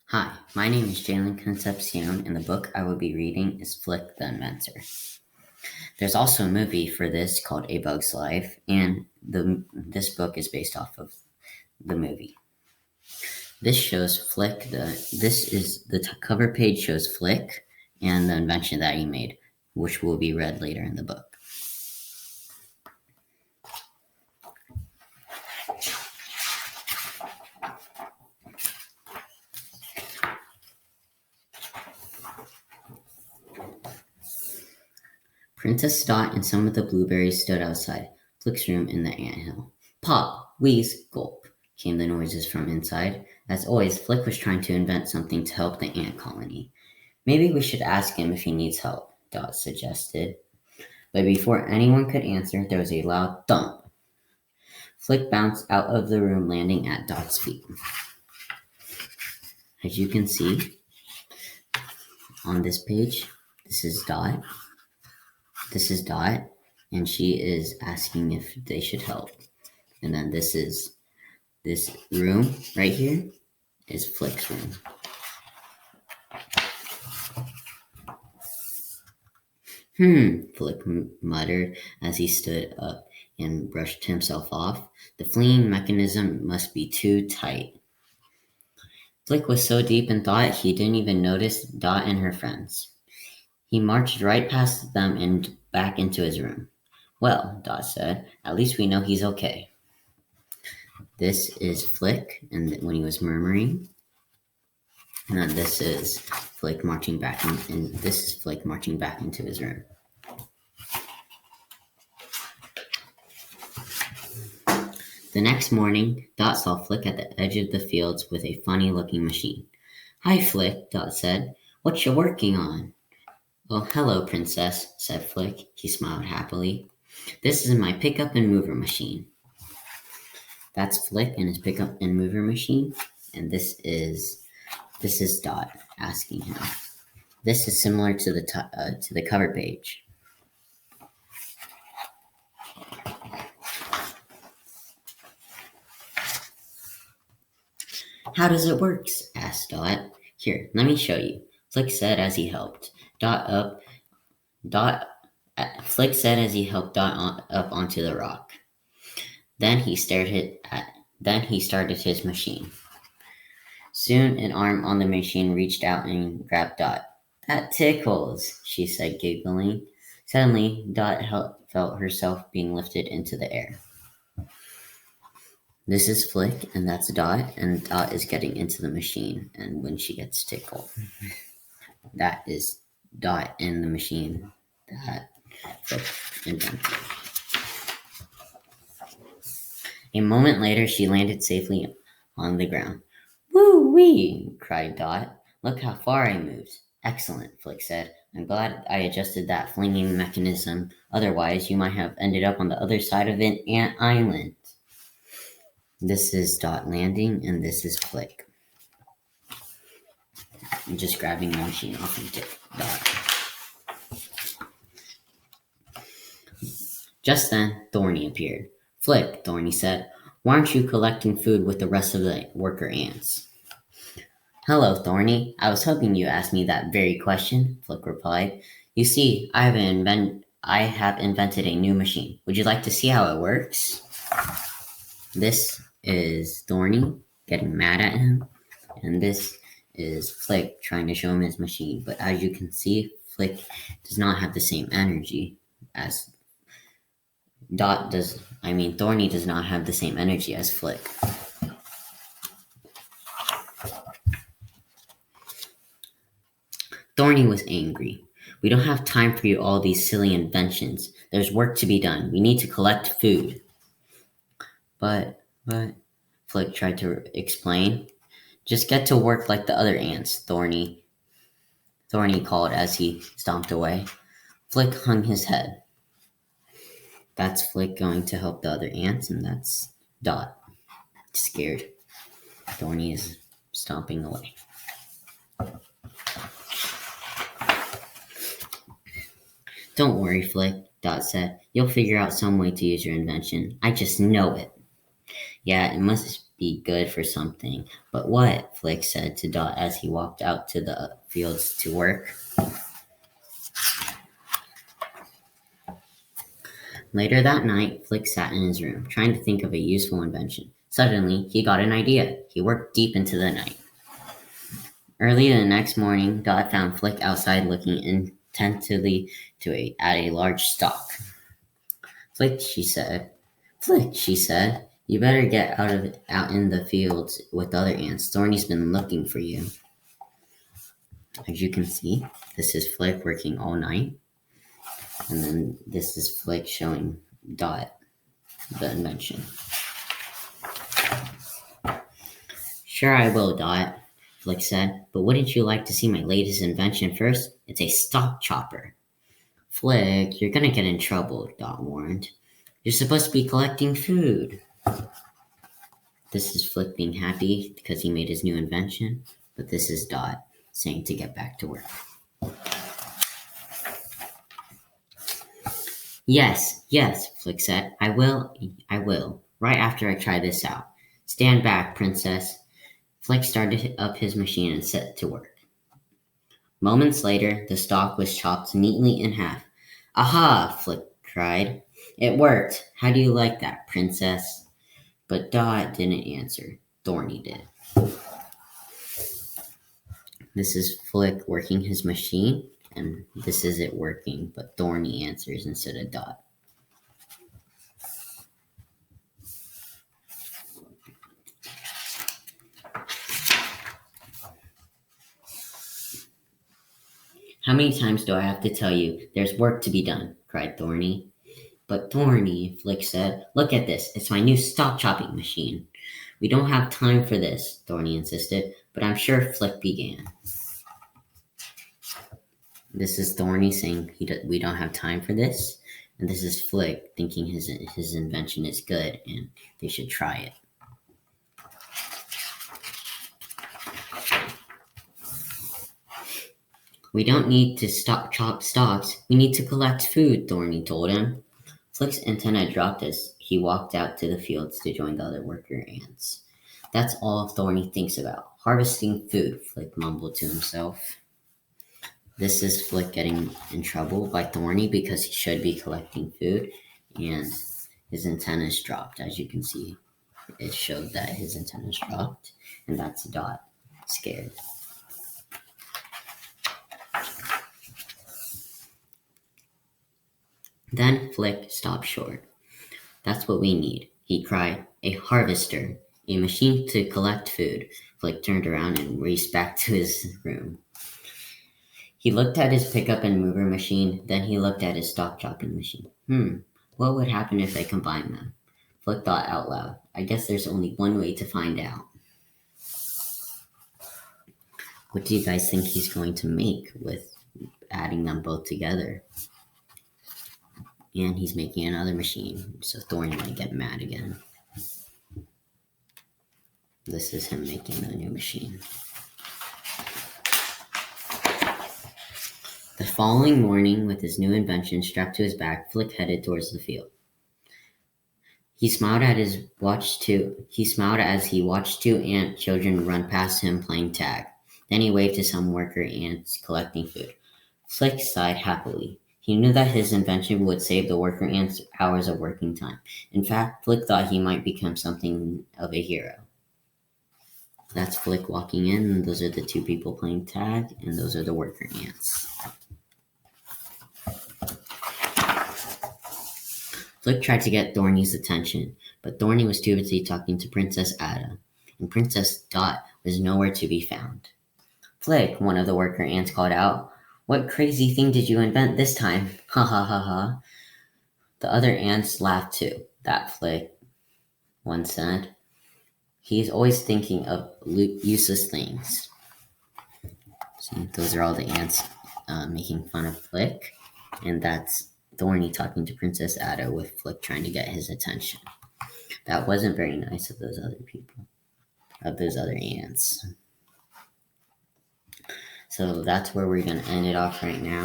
Hi, my name is Jalen Concepcion, and the book I will be reading is Flik the Inventor. There's also a movie for this called A Bug's Life, and this book is based off of the movie. This shows Flik. Cover page shows Flik and the invention that he made, which will be read later in the book. Princess Dot and some of the blueberries stood outside Flik's room in the anthill. Pop, wheeze, gulp, came the noises from inside. As always, Flik was trying to invent something to help the ant colony. Maybe we should ask him if he needs help, Dot suggested. But before anyone could answer, there was a loud thump. Flik bounced out of the room, landing at Dot's feet. As you can see on this page, this is Dot. And she is asking if they should help. And then this room right here is Flik's room. Flik muttered as he stood up and brushed himself off. The flinging mechanism must be too tight. Flik was so deep in thought he didn't even notice Dot and her friends. He marched right past them and back into his room. Well, Dot said, at least we know he's okay. This is Flik, and when he was murmuring. And then this is Flik marching back in, and this is Flik marching back into his room. The next morning, Dot saw Flik at the edge of the fields with a funny-looking machine. Hi, Flik, Dot said. What you working on? Oh, hello, Princess, said Flik. He smiled happily. This is my pickup and mover machine. That's Flik and his pickup and mover machine, and this is Dot asking him. This is similar to the cover page. How does it work? Asked Dot. Here, let me show you. Flik said as he helped Flik said as he helped Dot up onto the rock. Then he started his machine. Soon an arm on the machine reached out and grabbed Dot. That tickles, she said, giggling. Suddenly, Dot felt herself being lifted into the air. This is Flik, and that's Dot, and Dot is getting into the machine, and when she gets tickled. That is Dot in the machine that Flik invented. A moment later, she landed safely on the ground. Woo-wee, cried Dot. Look how far I moved. Excellent, Flik said. I'm glad I adjusted that flinging mechanism. Otherwise, you might have ended up on the other side of an ant island. This is Dot landing, and this is Flik. I'm just grabbing the machine off of Dot. Just then, Thorny appeared. Flik, Thorny said, why aren't you collecting food with the rest of the worker ants? Hello, Thorny. I was hoping you'd ask me that very question, Flik replied. You see, I have invented a new machine. Would you like to see how it works? This is Thorny getting mad at him, and this is Flik trying to show him his machine. But as you can see, Flik does not have the same energy as Thorny does not have the same energy as Flik. Thorny was angry. We don't have time for all these silly inventions. There's work to be done. We need to collect food. But, Flik tried to explain. Just get to work like the other ants, Thorny called as he stomped away. Flik hung his head. That's Flik going to help the other ants, and that's Dot. Scared. Thorny is stomping away. Don't worry, Flik, Dot said. You'll figure out some way to use your invention. I just know it. Yeah, it must be good for something. But what? Flik said to Dot as he walked out to the fields to work. Later that night, Flik sat in his room, trying to think of a useful invention. Suddenly, he got an idea. He worked deep into the night. Early the next morning, Dot found Flik outside looking intently at a large stalk. Flik, she said, you better get out in the fields with the other ants. Thorny's been looking for you. As you can see, this is Flik working all night. And then this is Flik showing Dot the invention. Sure I will, Dot, Flik said, but wouldn't you like to see my latest invention first? It's a stalk chopper. Flik, you're gonna get in trouble, Dot warned. You're supposed to be collecting food. This is Flik being happy because he made his new invention, but this is Dot saying to get back to work. Yes, Flik said. I will, right after I try this out. Stand back, Princess. Flik started up his machine and set to work. Moments later, the stalk was chopped neatly in half. Aha, Flik cried. It worked. How do you like that, Princess? But Dot didn't answer. Thorny did. This is Flik working his machine, and this is it working, but Thorny answers instead of Dot. How many times do I have to tell you there's work to be done? Cried Thorny. But Thorny, Flik said, look at this. It's my new stalk chopping machine. We don't have time for this, Thorny insisted, but I'm sure Flik began. This is Thorny saying we don't have time for this, and this is Flik thinking his invention is good and they should try it. We don't need to chop stalks. We need to collect food, Thorny told him. Flik's antenna dropped as he walked out to the fields to join the other worker ants. That's all Thorny thinks about, harvesting food, Flik mumbled to himself. This is Flik getting in trouble by Thorny because he should be collecting food, and his antennas dropped, as you can see. It showed that his antennas dropped, and that's Dot, scared. Then Flik stopped short. That's what we need, he cried. A harvester, a machine to collect food. Flik turned around and raced back to his room. He looked at his pickup and mover machine, then he looked at his stalk chopping machine. What would happen if I combined them? Flik thought out loud. I guess there's only one way to find out. What do you guys think he's going to make with adding them both together? And he's making another machine, so Thorny might get mad again. This is him making the new machine. The following morning, with his new invention strapped to his back, Flik headed towards the field. He smiled as he watched two ant children run past him playing tag. Then he waved to some worker ants collecting food. Flik sighed happily. He knew that his invention would save the worker ants hours of working time. In fact, Flik thought he might become something of a hero. That's Flik walking in, and those are the two people playing tag, and those are the worker ants. Flik tried to get Thorny's attention, but Thorny was too busy talking to Princess Ada, and Princess Dot was nowhere to be found. Flik, one of the worker ants called out, what crazy thing did you invent this time? Ha ha ha ha. The other ants laughed too. That Flik, one said. He's always thinking of useless things. See, those are all the ants making fun of Flik, and that's Thorny talking to Princess Ada with Flik trying to get his attention. That wasn't very nice of those other people, of those other ants. So that's where we're going to end it off right now.